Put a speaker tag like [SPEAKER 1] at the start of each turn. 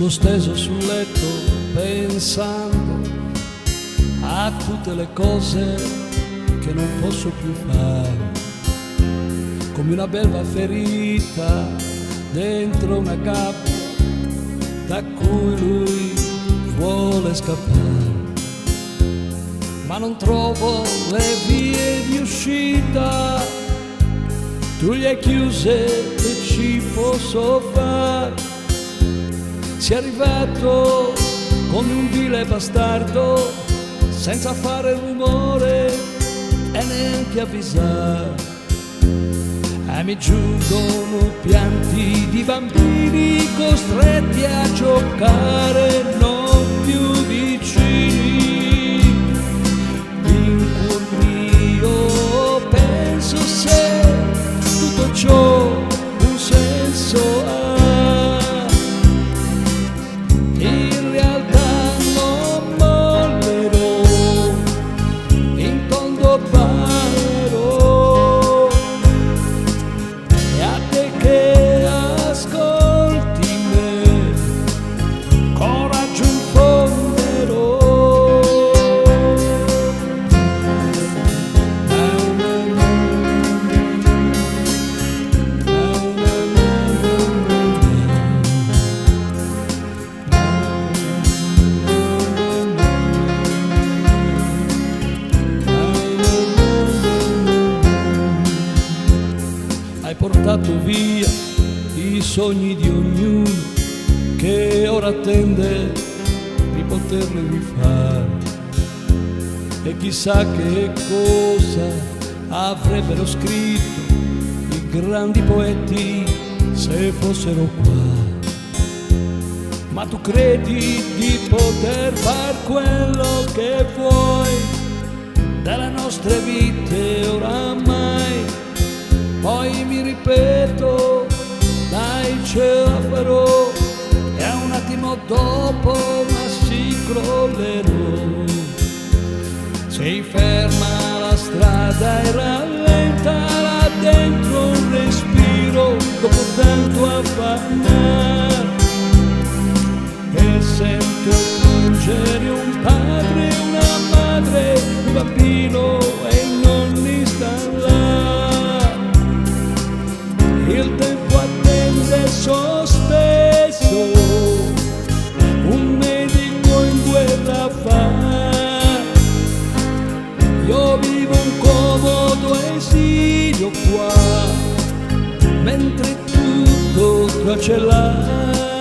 [SPEAKER 1] Sono steso sul letto pensando a tutte le cose che non posso più fare, come una belva ferita dentro una gabbia da cui lui vuole scappare. Ma non trovo le vie di uscita, tu li hai chiuse, che ci posso fare? Sei arrivato come un vile bastardo, senza fare rumore e neanche avvisare. E mi giungono pianti di bambini costretti a giocare non più vicini. In cuor mio penso se tutto ciò un senso ha. In realtà non mollerò, in fondo parlerò, e a te che ascolti me, coraggio infonderò. Hai portato via i sogni di ognuno che ora attende di poterli rifare, e chissà che cosa avrebbero scritto i grandi poeti se fossero qua. Ma tu credi di poter far quello che vuoi delle nostre vite oramai. Poi mi ripeto, dai ce la farò, e un attimo dopo ma si crollerò. Si ferma la strada e rallenta là dentro un respiro, dopo tanto affannare, e sento piangere un padre, una madre, un bambino e i nonni stanno là. Il tempo attende sospeso, un medico in guerra fa. Io vivo un comodo esilio qua, mentre tutto qua ce l'ha.